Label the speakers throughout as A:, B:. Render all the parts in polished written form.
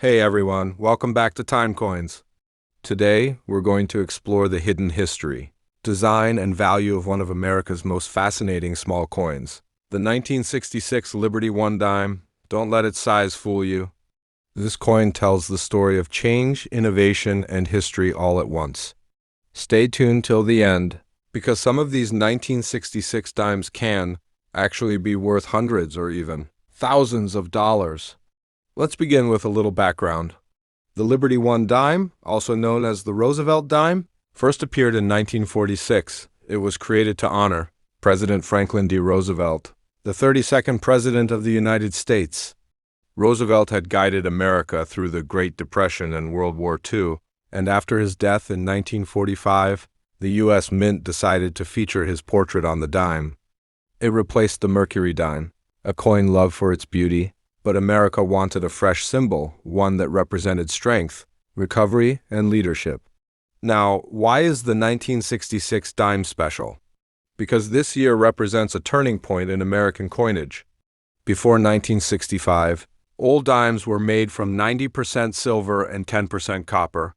A: Hey everyone, welcome back to Time Coins. Today, we're going to explore the hidden history, design, and value of one of America's most fascinating small coins. The 1966 Liberty One Dime. Don't let its size fool you. This coin tells the story of change, innovation, and history all at once. Stay tuned till the end, because some of these 1966 dimes can actually be worth hundreds or even thousands of dollars. Let's begin with a little background. The Liberty One Dime, also known as the Roosevelt Dime, first appeared in 1946. It was created to honor President Franklin D. Roosevelt, the 32nd President of the United States. Roosevelt had guided America through the Great Depression and World War II, and after his death in 1945, the U.S. Mint decided to feature his portrait on the dime. It replaced the Mercury dime, a coin loved for its beauty, but America wanted a fresh symbol, one that represented strength, recovery, and leadership. Now, why is the 1966 dime special? Because this year represents a turning point in American coinage. Before 1965, old dimes were made from 90% silver and 10% copper.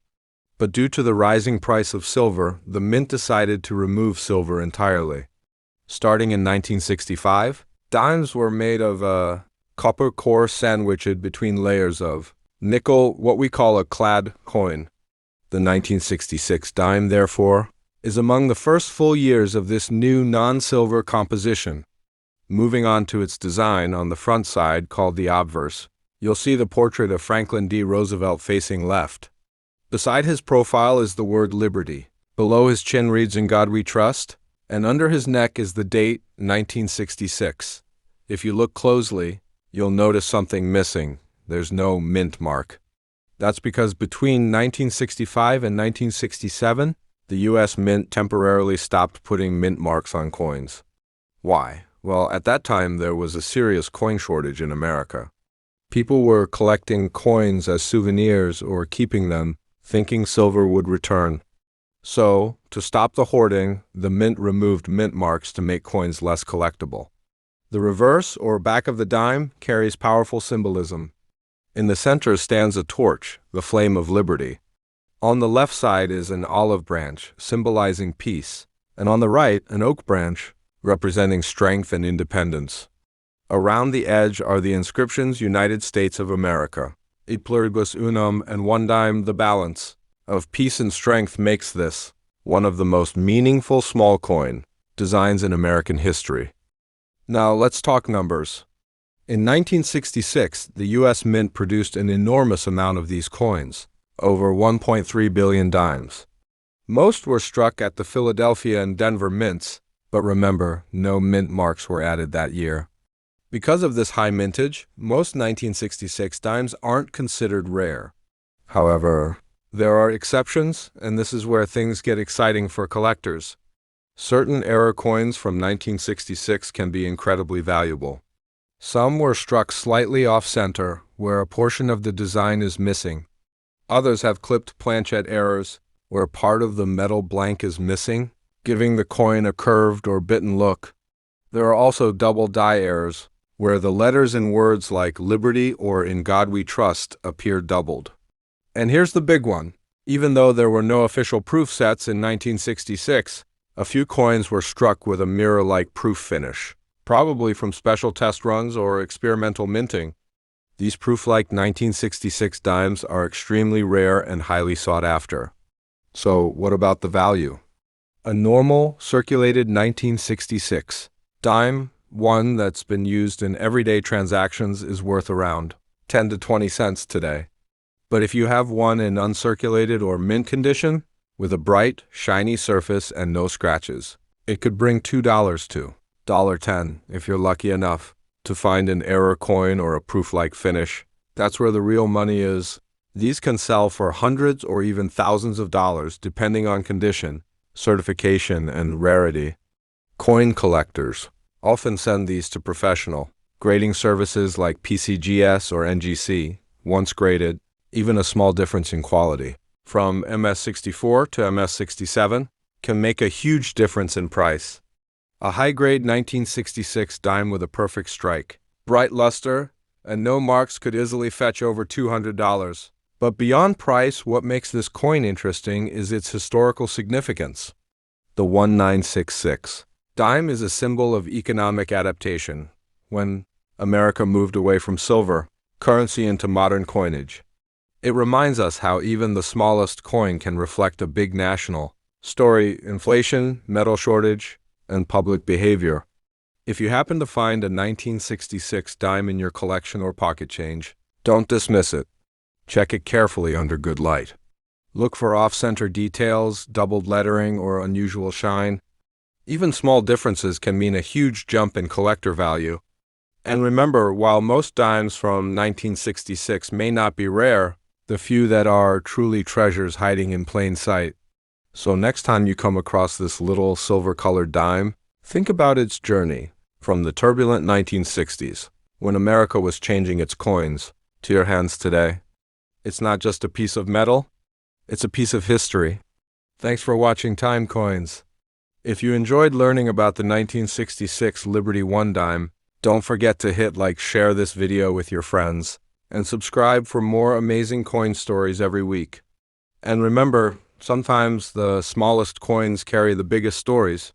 A: But due to the rising price of silver, the mint decided to remove silver entirely. Starting in 1965, dimes were made of copper core sandwiched between layers of nickel, what we call a clad coin. The 1966 dime, therefore, is among the first full years of this new non-silver composition. Moving on to its design, on the front side, called the obverse, you'll see the portrait of Franklin D. Roosevelt facing left. Beside his profile is the word Liberty. Below his chin reads "In God We Trust," and under his neck is the date 1966. If you look closely, you'll notice something missing. There's no mint mark. That's because between 1965 and 1967, the U.S. Mint temporarily stopped putting mint marks on coins. Why? Well, at that time, there was a serious coin shortage in America. People were collecting coins as souvenirs or keeping them, thinking silver would return. So, to stop the hoarding, the mint removed mint marks to make coins less collectible. The reverse, or back of the dime, carries powerful symbolism. In the center stands a torch, the flame of liberty. On the left side is an olive branch, symbolizing peace, and on the right, an oak branch, representing strength and independence. Around the edge are the inscriptions United States of America, et pluribus unum, and one dime the balance of peace and strength makes this one of the most meaningful small coin designs in American history. Now, let's talk numbers. In 1966, the U.S. Mint produced an enormous amount of these coins, over 1.3 billion dimes. Most were struck at the Philadelphia and Denver mints, but remember, no mint marks were added that year. Because of this high mintage, most 1966 dimes aren't considered rare. However, there are exceptions, and this is where things get exciting for collectors. Certain error coins from 1966 can be incredibly valuable. Some were struck slightly off-center, where a portion of the design is missing. Others have clipped planchet errors, where part of the metal blank is missing, giving the coin a curved or bitten look. There are also double die errors, where the letters in words like Liberty or In God We Trust appear doubled. And here's the big one. Even though there were no official proof sets in 1966, a few coins were struck with a mirror-like proof finish, probably from special test runs or experimental minting. These proof-like 1966 dimes are extremely rare and highly sought after. So, what about the value? A normal, circulated 1966 dime, one that's been used in everyday transactions, is worth around 10 to 20 cents today. But if you have one in uncirculated or mint condition, with a bright, shiny surface and no scratches, it could bring $2 to $1.10 if you're lucky enough to find an error coin or a proof-like finish. That's where the real money is. These can sell for hundreds or even thousands of dollars depending on condition, certification, and rarity. Coin collectors often send these to professional grading services like PCGS or NGC. Once graded, even a small difference in quality, from MS64 to MS67, can make a huge difference in price. A high-grade 1966 dime with a perfect strike, bright luster, and no marks could easily fetch over $200. But beyond price, what makes this coin interesting is its historical significance. The 1966 dime is a symbol of economic adaptation. When America moved away from silver currency into modern coinage, it reminds us how even the smallest coin can reflect a big national story: inflation, metal shortage, and public behavior. If you happen to find a 1966 dime in your collection or pocket change, don't dismiss it. Check it carefully under good light. Look for off-center details, doubled lettering, or unusual shine. Even small differences can mean a huge jump in collector value. And remember, while most dimes from 1966 may not be rare, the few that are truly treasures hiding in plain sight. So next time you come across this little silver-colored dime, think about its journey from the turbulent 1960s, when America was changing its coins, to your hands today. It's not just a piece of metal, it's a piece of history. Thanks for watching Time Coins. If you enjoyed learning about the 1966 Liberty One dime, don't forget to hit like, share this video with your friends, and subscribe for more amazing coin stories every week. And remember, sometimes the smallest coins carry the biggest stories.